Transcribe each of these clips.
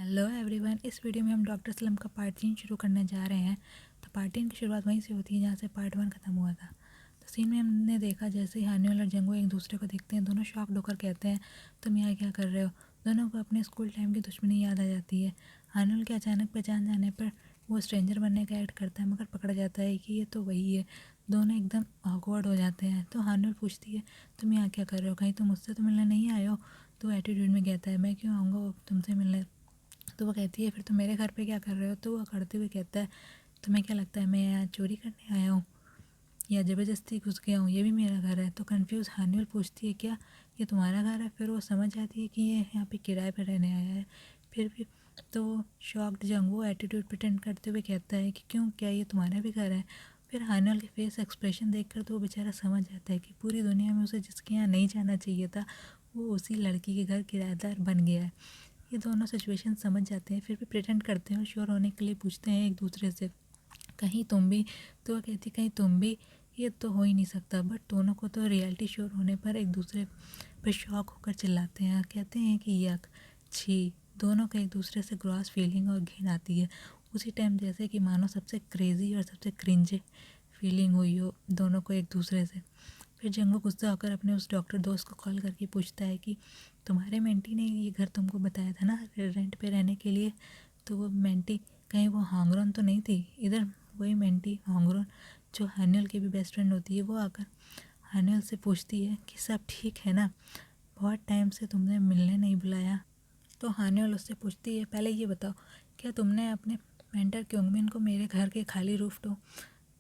Hello everyone. इस video में हम डॉक्टर सलम का पार्ट 3 शुरू करने जा रहे हैं। तो पार्ट 3 की शुरुआत वहीं से होती है जहाँ से पार्ट 1 ख़त्म हुआ था। तो सीन में हमने देखा जैसे ही हानियल और जंगू एक दूसरे को देखते हैं, दोनों शॉक होकर कहते हैं तुम यहाँ क्या कर रहे हो। दोनों को अपने स्कूल टाइम की दुश्मनी याद आ जाती है। हानियल के अचानक पहचान जाने पर वो स्ट्रेंजर बनने का एक्ट करता है, मगर पकड़ जाता है कि ये तो वही है। दोनों एकदम ऑकवर्ड हो जाते हैं। तो हानियल पूछती है तुम यहाँ क्या कर रहे हो, कहीं तुम मुझसे तो मिलने नहीं आए हो। तो एटीट्यूड में कहता है मैं क्यों आऊँगा तुमसे मिलने। तो वो कहती है फिर तुम मेरे घर पे क्या कर रहे हो। तो वो करते हुए कहता है तुम्हें क्या लगता है मैं यहाँ चोरी करने आया हूँ या ज़बरदस्ती घुस गया हूँ, ये भी मेरा घर है। तो कंफ्यूज हानियल पूछती है क्या ये तुम्हारा घर है। फिर वो समझ जाती है कि ये यहाँ पे किराए पर रहने आया है। फिर भी तो वो शॉक्ड जंगू एटीट्यूड प्रिटेंड करते हुए कहता है कि क्यों, क्या ये तुम्हारा भी घर है। फिर हानियल के फेस एक्सप्रेशन देखकर तो वो बेचारा समझ जाता है कि पूरी दुनिया में उसे जिसके यहाँ नहीं जाना चाहिए था वो उसी लड़की के घर किराएदार बन गया है। ये दोनों सिचुएशन समझ जाते हैं, फिर भी प्रिटेंड करते हैं और श्योर होने के लिए पूछते हैं एक दूसरे से कहीं तुम भी। तो वो कहती कहीं तुम भी, ये तो हो ही नहीं सकता। बट दोनों को तो रियलिटी श्योर होने पर एक दूसरे पर शॉक होकर चिल्लाते हैं, कहते हैं कि यक छी। दोनों को एक दूसरे से ग्रॉस फीलिंग और घिन आती है उसी टाइम, जैसे कि मानो सबसे क्रेजी और सबसे क्रिंज फीलिंग हुई हो दोनों को एक दूसरे से। फिर जंगू गुस्सा होकर अपने उस डॉक्टर दोस्त को कॉल करके पूछता है कि तुम्हारे मेंटी ने ये घर तुमको बताया था ना रेंट पे रहने के लिए। तो वो मेंटी कहीं वो हांगरोन तो नहीं थी। इधर वही मेंटी हांगरोन जो हानियल की भी बेस्ट फ्रेंड होती है, वो आकर हानियल से पूछती है कि सब ठीक है ना, बहुत टाइम से तुमने मिलने नहीं बुलाया। तो हानियल उससे पूछती है पहले ये बताओ क्या तुमने अपने मेंटर क्योंगमिन को मेरे घर के खाली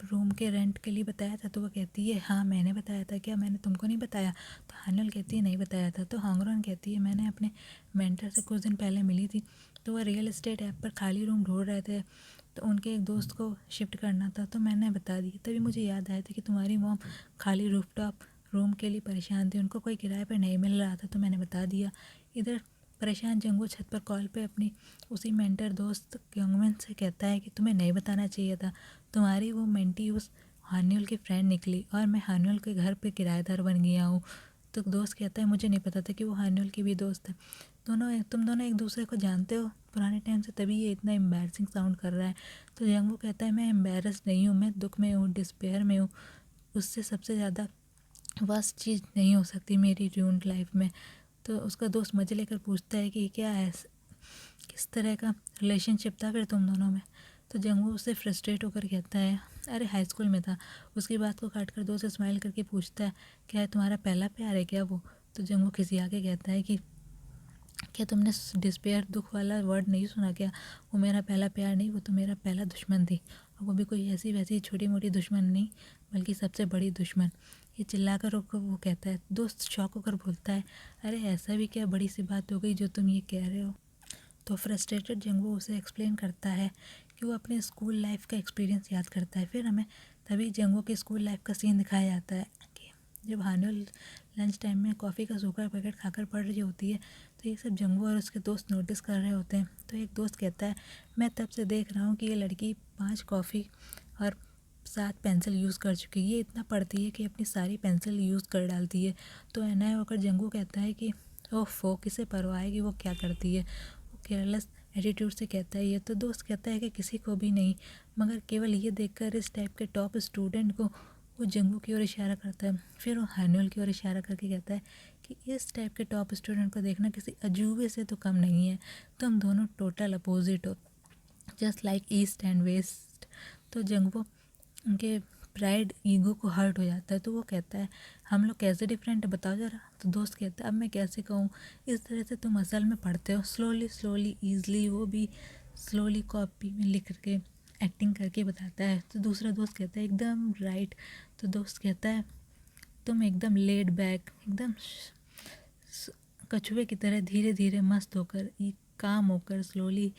रूम के रेंट के लिए बताया था। तो वो कहती है हाँ मैंने बताया था, क्या मैंने तुमको नहीं बताया। तो हानियल कहती है नहीं बताया था। तो हांगरॉन कहती है मैंने अपने मेंटर से कुछ दिन पहले मिली थी, तो वह रियल एस्टेट ऐप पर खाली रूम ढूंढ रहे थे, तो उनके एक दोस्त को शिफ्ट करना था तो मैंने बता दी। तभी मुझे याद आया था कि तुम्हारी मॉम खाली रूफटॉप रूम के लिए परेशान थी, उनको कोई किराए पर नहीं मिल रहा था तो मैंने बता दिया। इधर परेशान जंगू छत पर कॉल पे अपनी उसी मेंटर दोस्त क्योंगमिन से कहता है कि तुम्हें नहीं बताना चाहिए था, तुम्हारी वो मेंटी उस हानियल की फ्रेंड निकली और मैं हानियल के घर पे किराएदार बन गया हूँ। तो दोस्त कहता है मुझे नहीं पता था कि वो हानियल की भी दोस्त है। तुम दोनों एक दूसरे को जानते हो पुराने टाइम से, तभी ये इतना एम्बैरसिंग साउंड कर रहा है। तो जंगू कहता है मैं एम्बैरस नहीं हूँ, मैं दुख में हूँ, डिस्पेयर में हूँ। उससे सबसे ज़्यादा वर्स्ट चीज़ नहीं हो सकती मेरी ड्यून्ड लाइफ में। तो उसका दोस्त मजे लेकर पूछता है कि क्या है, किस तरह का रिलेशनशिप था फिर तुम दोनों में। तो जंगू उससे फ्रस्ट्रेट होकर कहता है अरे हाई स्कूल में था। उसकी बात को काट कर दोस्त स्माइल करके पूछता है क्या है तुम्हारा पहला प्यार है क्या वो। तो जंगू खिसिया के कहता है कि क्या तुमने डिस्पेयर दुख वाला वर्ड नहीं सुना क्या, वो मेरा पहला प्यार नहीं, वो तो मेरा पहला दुश्मन थी। और वो भी कोई ऐसी वैसी छोटी मोटी दुश्मन नहीं, बल्कि सबसे बड़ी दुश्मन। ये चिल्लाकर वो कहता है। दोस्त शॉक होकर बोलता है अरे ऐसा भी क्या बड़ी सी बात हो गई जो तुम ये कह रहे हो। तो फ्रस्ट्रेटेड जंगू उसे एक्सप्लेन करता है कि वो अपने स्कूल लाइफ का एक्सपीरियंस याद करता है। फिर हमें तभी जंगू के स्कूल लाइफ का सीन दिखाया जाता है कि जब हानियल लंच टाइम में कॉफ़ी का सूखा पैकेट खाकर पड़ रही होती है, तो ये सब जंगू और उसके दोस्त नोटिस कर रहे होते हैं। तो एक दोस्त कहता है मैं तब से देख रहा हूँ कि ये लड़की 5 कॉफ़ी और 7 पेंसिल यूज़ कर चुकी है, ये इतना पढ़ती है कि अपनी सारी पेंसिल यूज़ कर डालती है। तो एनआई होकर जंगू कहता है कि ओफो किसे परवाह है कि वो क्या करती है। केयरलेस एटीट्यूड से कहता है ये। तो दोस्त कहता है कि किसी को भी नहीं, मगर केवल ये देखकर इस टाइप के टॉप स्टूडेंट को। वो जंगू की ओर इशारा करता है, फिर वो हानियल की ओर इशारा करके कहता है कि इस टाइप के टॉप स्टूडेंट को देखना किसी अजूबे से तो कम नहीं है, तुम दोनों टोटल अपोजिट हो, just like east and west. तो जंगू उनके प्राइड ईगो को हर्ट हो जाता है। तो वो कहता है हम लोग कैसे डिफरेंट है बताओ ज़रा। तो दोस्त कहता है अब मैं कैसे कहूँ, इस तरह से तुम असल में पढ़ते हो स्लोली स्लोली ईजली, वो भी स्लोली कॉपी में लिख करके एक्टिंग करके बताता है। तो दूसरा दोस्त कहता है एकदम राइट। तो दोस्त कहता है तुम एकदम लेड बैक, एकदम कछुए की तरह धीरे धीरे मस्त होकर काम होकर स्लोली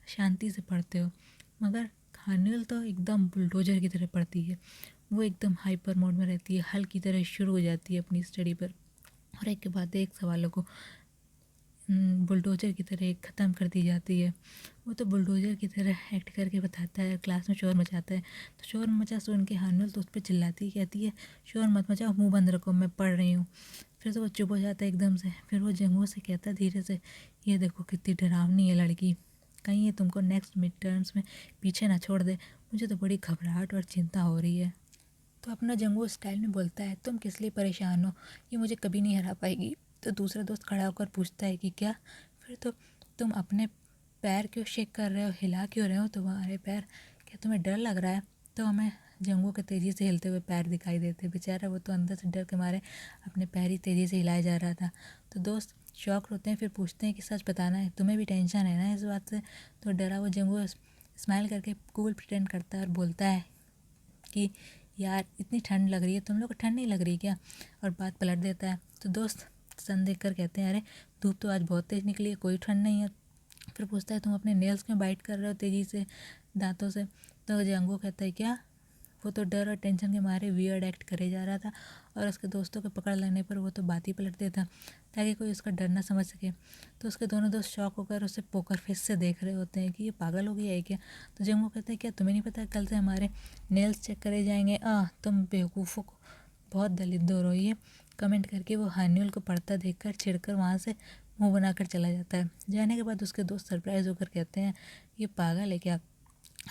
शांति से पढ़ते हो, मगर हानियल तो एकदम बुलडोजर की तरह पढ़ती है। वो एकदम हाइपर मोड में रहती है, हल की तरह शुरू हो जाती है अपनी स्टडी पर, और एक के बाद एक सवालों को बुलडोजर की तरह ख़त्म कर दी जाती है। वो तो बुलडोजर की तरह एक्ट करके बताता है, क्लास में शोर मचाता है। तो शोर मचा सुन के हानियल तो उस पर चिल्लाती है, कहती है शोर मत मचाओ, मुँह बंद रखो, मैं पढ़ रही हूँ। फिर तो वो चुप हो जाता है एकदम से। फिर वो जंगू से कहता है धीरे से ये देखो कितनी डरावनी है लड़की, कहीं ये तुमको नेक्स्ट मिड टर्म्स में पीछे ना छोड़ दे, मुझे तो बड़ी घबराहट और चिंता हो रही है। तो अपना जंगू स्टाइल में बोलता है, तुम किस लिए परेशान हो, ये मुझे कभी नहीं हरा पाएगी। तो दूसरा दोस्त खड़ा होकर पूछता है कि क्या, फिर तो तुम अपने पैर क्यों शेक कर रहे हो, हिला क्यों रहे हो तुम्हारे पैर, क्या तुम्हें डर लग रहा है। तो हमें जंगू के तेज़ी से हिलते हुए पैर दिखाई देते, बेचारा वो तो अंदर से डर के मारे अपने पैर ही तेज़ी से हिलाया जा रहा था। तो दोस्त शौक होते हैं, फिर पूछते हैं कि सच बताना है, तुम्हें भी टेंशन है ना इस बात से। तो डरा वो जंगू स्माइल करके कूल प्रिटेंड करता है और बोलता है कि यार इतनी ठंड लग रही है, तुम लोग को ठंड नहीं लग रही क्या, और बात पलट देता है। तो दोस्त सन देख कर कहते हैं, अरे धूप तो आज बहुत तेज़ निकली है, कोई ठंड नहीं है। फिर पूछता है, तुम अपने नेल्स में बाइट कर रहे हो तेज़ी से दांतों से। तो जंगू कहता है, क्या, वो तो डर और टेंशन के मारे वियर्ड एक्ट करे जा रहा था, और उसके दोस्तों के पकड़ लेने पर वो तो बात ही पलट देता ताकि कोई उसका डर ना समझ सके। तो उसके दोनों दोस्त शॉक होकर उसे पोकर फेस से देख रहे होते हैं कि ये पागल हो गया है क्या। तो जंगू कहता है, क्या तुम्हें नहीं पता कल से हमारे नेल्स चेक करे जाएंगे। तुम बेवकूफ़ों को बहुत दलित हो रही है, कमेंट करके वो हान्यूल को पढ़ता देखकर छिड़कर वहाँ से मुंह बनाकर चला जाता है। जाने के बाद उसके दोस्त सरप्राइज होकर कहते हैं, ये पागल है क्या,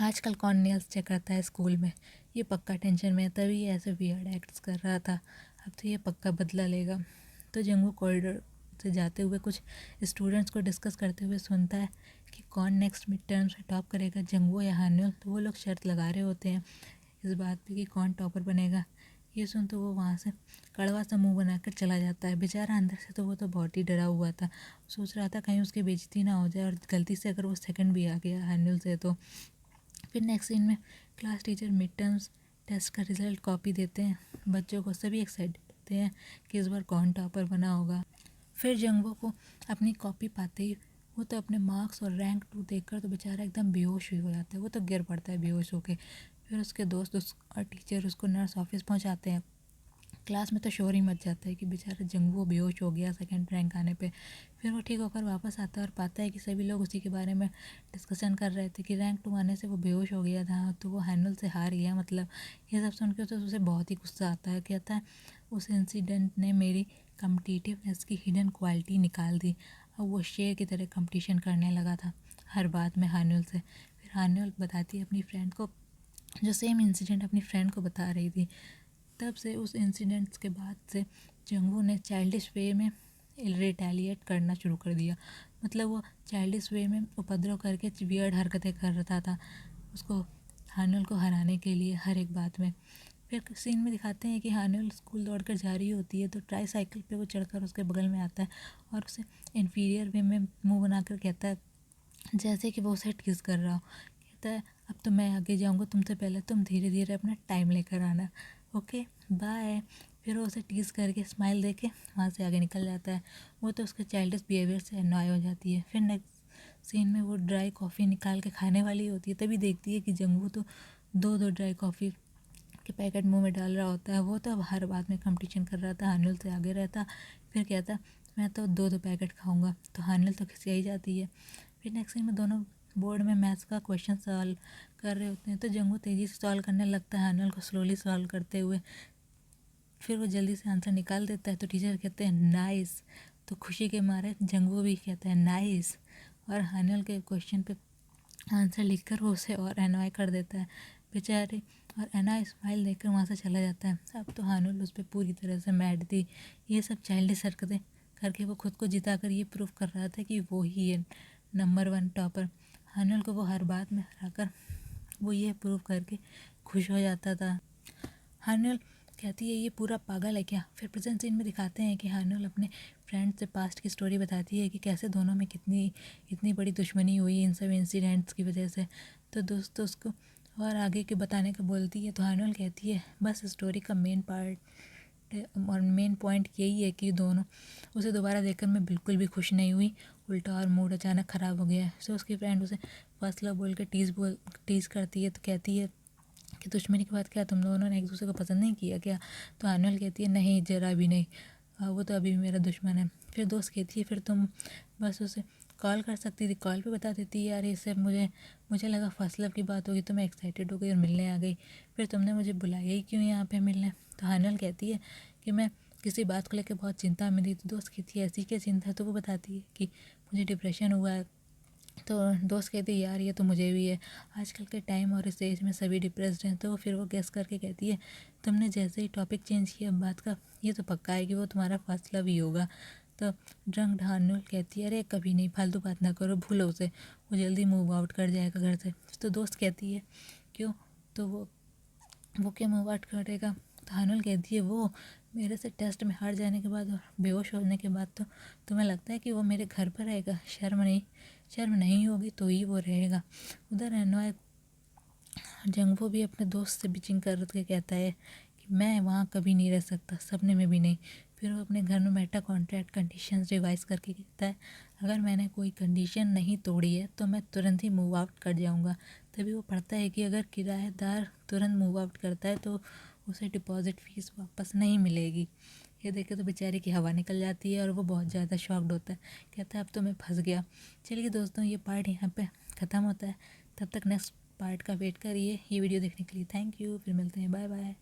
आजकल कौन नेल्स चेक करता है स्कूल में, ये पक्का टेंशन में है, तभी ये ऐसे वियर्ड एक्ट्स कर रहा था, अब तो ये पक्का बदला लेगा। तो जंगू कॉरिडोर से जाते हुए कुछ स्टूडेंट्स को डिस्कस करते हुए सुनता है कि कौन नेक्स्ट मिड टर्म्स में टॉप करेगा, जंगू या हान्यूल। तो वो लोग शर्त लगा रहे होते हैं इस बात पे कि कौन टॉपर बनेगा। ये सुन तो वो वहाँ से कड़वा सा मुंह बनाकर चला जाता है। बेचारा अंदर से तो वो तो बहुत ही डरा हुआ था, सोच रहा था कहीं उसकी बेइज्जती ना हो जाए, और गलती से अगर वो सेकंड भी आ गया हान्यूल से तो। फिर नेक्स्ट सीन में class teacher mid terms test का रिजल्ट कॉपी देते हैं बच्चों को, सभी एक्साइटेड होते हैं कि इस बार कौन टॉपर बना होगा। फिर जंगू को अपनी कॉपी पाते ही वो तो अपने मार्क्स और रैंक 2 देखकर तो बेचारा एकदम बेहोश ही हो जाता है, वो तो गिर पड़ता है बेहोश होके। फिर उसके दोस्त और टीचर उसको नर्स ऑफिस पहुंचाते हैं। क्लास में तो शोर ही मच जाता है कि बेचारा जंगू बेहोश हो गया सेकंड रैंक आने पे। फिर वो ठीक होकर वापस आता है और पाता है कि सभी लोग उसी के बारे में डिस्कशन कर रहे थे कि रैंक 2 आने से वो बेहोश हो गया था, तो वो हैंडल से हार गया मतलब। ये सब सुन के तो उसे बहुत ही गुस्सा आता है, कहता है उस इंसिडेंट ने मेरी कम्पिटिटिवनेस की हिडन क्वालिटी निकाल दी। अब वो शेर की तरह कंपटीशन करने लगा था हर बात में हान्युल से। फिर हान्युल बताती है अपनी फ्रेंड को, जो सेम इंसिडेंट अपनी फ्रेंड को बता रही थी। तब से उस इंसिडेंट्स के बाद से जंगू ने चाइल्डिश वे में रिटेलिएट करना शुरू कर दिया, मतलब वो चाइल्डिश वे में उपद्रव करके वियर्ड हरकतें कर रहा था उसको हानुल को हराने के लिए हर एक बात में। फिर सीन में दिखाते हैं कि हानुल स्कूल दौड़कर जा रही होती है तो ट्राई साइकिल पे वो चढ़कर उसके बगल में आता है और उसे इन्फीरियर वे में मुंह बनाकर कहता है जैसे कि वो उसे टीज कर रहा हो। कहता है अब तो मैं आगे जाऊंगा तुमसे पहले, तुम धीरे धीरे अपना टाइम लेकर आना, ओके बाय। फिर वो उसे टीज करके स्माइल दे के वहाँ से आगे निकल जाता है। वो तो उसके चाइल्डिश बिहेवियर से अनॉय हो जाती है। फिर नेक्स्ट सीन में वो ड्राई कॉफ़ी निकाल के खाने वाली होती है, तभी देखती है कि जंगू तो दो दो ड्राई कॉफ़ी के पैकेट मुंह में डाल रहा होता है। वो तो अब हर बात में कंपटीशन कर रहा था, हानुल से आगे रहता। फिर कहता मैं तो दो दो पैकेट खाऊंगा, तो हानुल तो खिसिया ही जाती है। फिर नेक्स्ट सीन में दोनों बोर्ड में मैथ्स का क्वेश्चन सॉल्व कर रहे होते हैं, तो जंगू तेज़ी से सॉल्व करने लगता है हानुल को स्लोली सॉल्व करते हुए। फिर वो जल्दी से आंसर निकाल देता है तो टीचर कहते हैं नाइस, तो खुशी के मारे जंगू भी कहता है नाइस, और हानुल के क्वेश्चन पे आंसर लिखकर वो उसे और एनॉय कर देता है बेचारे, और एनॉय स्माइल देकर वहाँ से चला जाता है। अब तो हानुल उस पर पूरी तरह से मैड थी। ये सब चाइल्डिश हरकतें करके वो खुद को जिताकर ये प्रूव कर रहा था कि वो ही है नंबर 1 टॉपर। हानुल को वो हर बात में हराकर वो ये प्रूव करके खुश हो जाता था। हानुल कहती है ये पूरा पागल है क्या। फिर प्रेजेंट सीन में दिखाते हैं कि हानुल अपने फ्रेंड से पास्ट की स्टोरी बताती है कि कैसे दोनों में कितनी इतनी बड़ी दुश्मनी हुई इन सब इंसिडेंट्स की वजह से। तो दोस्तों उसको और आगे के बताने का बोलती है, तो हानुल कहती है बस स्टोरी का मेन पार्ट और मेन पॉइंट यही है कि दोनों उसे दोबारा देखकर मैं बिल्कुल भी खुश नहीं हुई, उल्टा और मूड अचानक ख़राब हो गया। सो उसकी फ्रेंड उसे फर्स्ट लव बोल के टीज़ करती है, तो कहती है कि दुश्मनी के बाद क्या तुम दोनों ने एक दूसरे को पसंद नहीं किया क्या। तो हानुल कहती है नहीं ज़रा भी नहीं, वो तो अभी भी मेरा दुश्मन है। फिर दोस्त कहती है फिर तुम बस उसे कॉल कर सकती थी, कॉल पे बता देती है यार ये सब मुझे लगा फर्स्ट लव की बात होगी तो मैं एक्साइटेड हो गई और मिलने आ गई, फिर तुमने मुझे बुलाया ही क्यों यहाँ पे मिलने। तो हानुल कहती है कि मैं किसी बात को लेकर बहुत चिंता में थी। तो दोस्त कहती है ऐसी क्या चिंता, तो वो बताती है कि मुझे डिप्रेशन हुआ है तो दोस्त कहती है यार ये तो मुझे भी है, आजकल के टाइम और इस एज में सभी डिप्रेस्ड हैं। तो फिर वो गेस करके कहती है तुमने जैसे ही टॉपिक चेंज किया बात का, ये तो पक्का है कि वो तुम्हारा फर्स्ट लव ही होगा। तो ड्रंक ढानुल कहती है अरे कभी नहीं, फालतू बात ना करो, भूलो उसे, वो जल्दी मूव आउट कर जाएगा घर से। तो दोस्त कहती है क्यों, तो वो क्या मूव आउट करेगा। तो हानुल कहती है वो मेरे से टेस्ट में हार जाने के बाद और बेहोश होने के बाद तो तुम्हें लगता है कि वो मेरे घर पर रहेगा, शर्म नहीं होगी तो ही वो रहेगा। उधर एनवाय जंगवो भी अपने दोस्त से बिचिंग करके कहता है कि मैं वहाँ कभी नहीं रह सकता, सपने में भी नहीं। फिर वो अपने घर में बैठा कॉन्ट्रैक्ट कंडीशंस रिवाइज करके कहता है अगर मैंने कोई कंडीशन नहीं तोड़ी है तो मैं तुरंत ही मूव आउट कर जाऊँगा। तभी वो पढ़ता है कि अगर किराएदार तुरंत मूव आउट करता है तो उसे डिपॉजिट फ़ीस वापस नहीं मिलेगी। ये देखे तो बेचारे की हवा निकल जाती है और वो बहुत ज़्यादा शॉक्ड होता है, कहता है अब तो मैं फंस गया। चलिए दोस्तों, ये पार्ट यहाँ पे ख़त्म होता है। तब तक नेक्स्ट पार्ट का वेट करिए। ये वीडियो देखने के लिए थैंक यू, फिर मिलते हैं, बाय बाय।